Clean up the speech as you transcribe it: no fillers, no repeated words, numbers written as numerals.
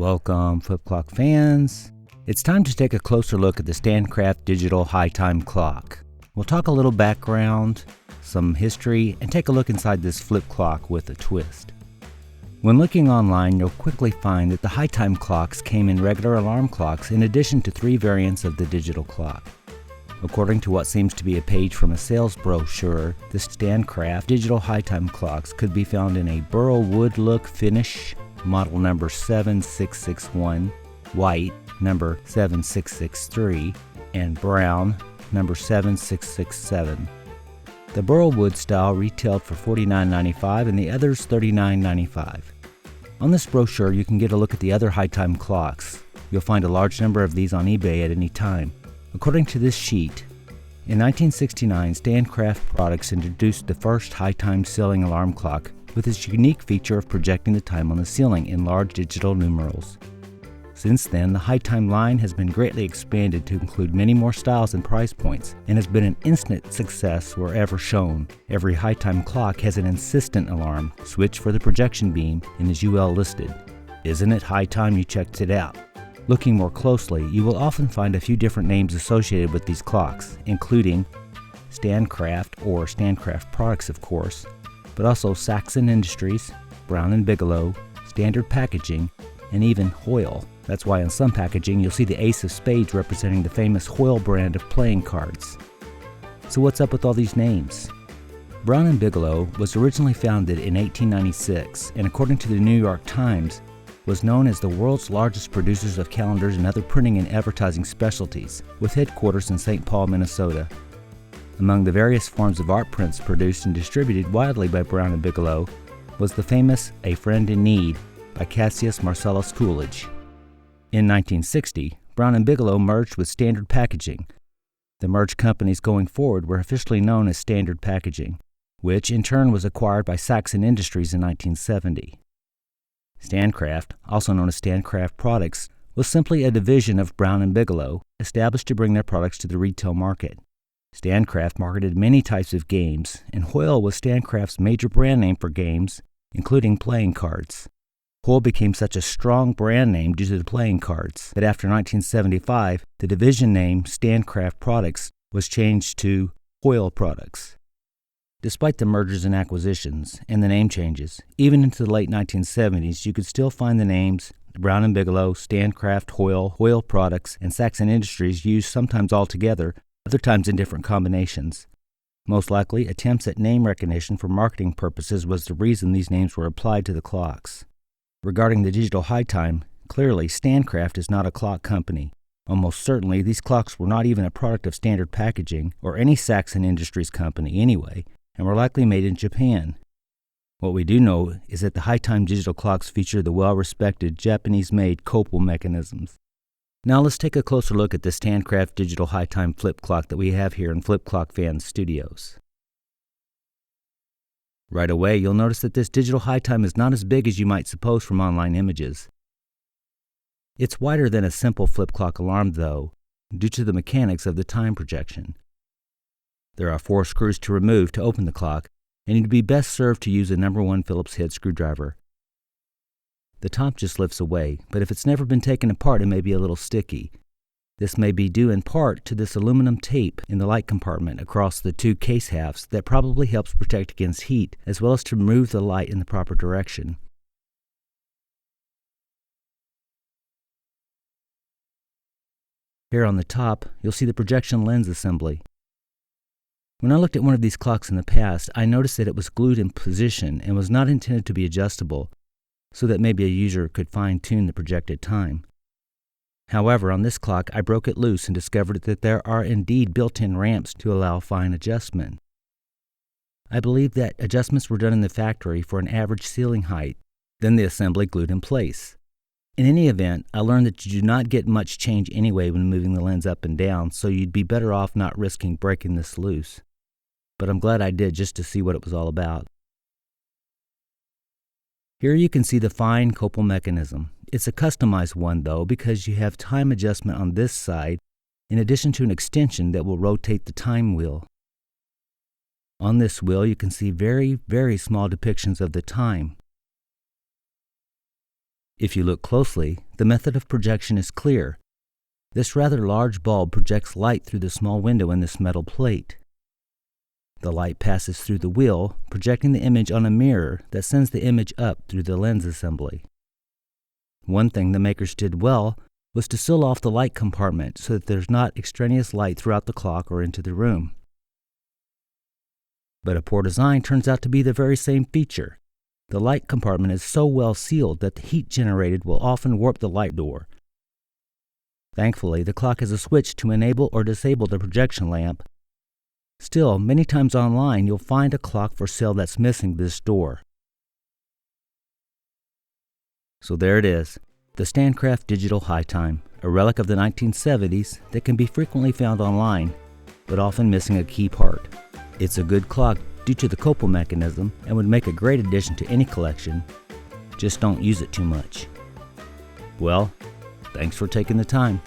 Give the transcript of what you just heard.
Welcome, flip clock fans. It's time to take a closer look at the Stancraft Digital High Time clock. We'll talk a little background, some history, and take a look inside this flip clock with a twist. When looking online, you'll quickly find that the High Time clocks came in regular alarm clocks in addition to 3 variants of the digital clock. According to what seems to be a page from a sales brochure, the Stancraft Digital High Time clocks could be found in a Burl Wood look finish, model number 7661, white number 7663, and brown number 7667. The Burl Wood style retailed for $49.95 and the others $39.95. On this brochure you can get a look at the other High Time clocks. You'll find a large number of these on eBay at any time. According to this sheet, in 1969 Stancraft Products introduced the first High Time ceiling alarm clock with its unique feature of projecting the time on the ceiling in large digital numerals. Since then, the High Time line has been greatly expanded to include many more styles and price points, and has been an instant success wherever shown. Every High Time clock has an insistent alarm, switch for the projection beam, and is UL listed. Isn't it high time you checked it out? Looking more closely, you will often find a few different names associated with these clocks, including Stancraft or Stancraft Products, of course, but also Saxon Industries, Brown & Bigelow, Standard Packaging, and even Hoyle. That's why on some packaging you'll see the ace of spades representing the famous Hoyle brand of playing cards. So what's up with all these names? Brown & Bigelow was originally founded in 1896 and, according to the New York Times, was known as the world's largest producers of calendars and other printing and advertising specialties, with headquarters in St. Paul, Minnesota. Among the various forms of art prints produced and distributed widely by Brown & Bigelow was the famous A Friend in Need by Cassius Marcellus Coolidge. In 1960, Brown & Bigelow merged with Standard Packaging. The merged companies going forward were officially known as Standard Packaging, which in turn was acquired by Saxon Industries in 1970. Stancraft, also known as Stancraft Products, was simply a division of Brown & Bigelow, established to bring their products to the retail market. Stancraft marketed many types of games, and Hoyle was Stancraft's major brand name for games, including playing cards. Hoyle became such a strong brand name due to the playing cards that after 1975, the division name Stancraft Products was changed to Hoyle Products. Despite the mergers and acquisitions and the name changes, even into the late 1970s, you could still find the names Brown & Bigelow, Stancraft, Hoyle, Hoyle Products, and Saxon Industries used sometimes all together, other times in different combinations. Most likely, attempts at name recognition for marketing purposes was the reason these names were applied to the clocks. Regarding the digital High Time, clearly Stancraft is not a clock company. Almost certainly, these clocks were not even a product of Standard Packaging or any Saxon Industries company anyway, and were likely made in Japan. What we do know is that the High Time digital clocks feature the well-respected Japanese-made copal mechanisms. Now let's take a closer look at the Stancraft Digital High Time flip clock that we have here in Flip Clock Fans Studios. Right away, you'll notice that this digital High Time is not as big as you might suppose from online images. It's wider than a simple flip clock alarm, though, due to the mechanics of the time projection. There are 4 screws to remove to open the clock, and you'd be best served to use a No. 1 Phillips head screwdriver. The top just lifts away, but if it's never been taken apart, it may be a little sticky. This may be due in part to this aluminum tape in the light compartment across the 2 case halves that probably helps protect against heat, as well as to move the light in the proper direction. Here on the top, you'll see the projection lens assembly. When I looked at one of these clocks in the past, I noticed that it was glued in position and was not intended to be adjustable, so that maybe a user could fine-tune the projected time. However, on this clock, I broke it loose and discovered that there are indeed built-in ramps to allow fine adjustment. I believe that adjustments were done in the factory for an average ceiling height, then the assembly glued in place. In any event, I learned that you do not get much change anyway when moving the lens up and down, so you'd be better off not risking breaking this loose. But I'm glad I did just to see what it was all about. Here you can see the fine copal mechanism. It's a customized one though, because you have time adjustment on this side in addition to an extension that will rotate the time wheel. On this wheel you can see very, very small depictions of the time. If you look closely, the method of projection is clear. This rather large bulb projects light through the small window in this metal plate. The light passes through the wheel, projecting the image on a mirror that sends the image up through the lens assembly. One thing the makers did well was to seal off the light compartment so that there's not extraneous light throughout the clock or into the room. But a poor design turns out to be the very same feature. The light compartment is so well sealed that the heat generated will often warp the light door. Thankfully, the clock has a switch to enable or disable the projection lamp. Still, many times online you'll find a clock for sale that's missing this door. So there it is, the Stancraft Digital High Time, a relic of the 1970s that can be frequently found online, but often missing a key part. It's a good clock due to the couple mechanism and would make a great addition to any collection. Just don't use it too much. Well, thanks for taking the time.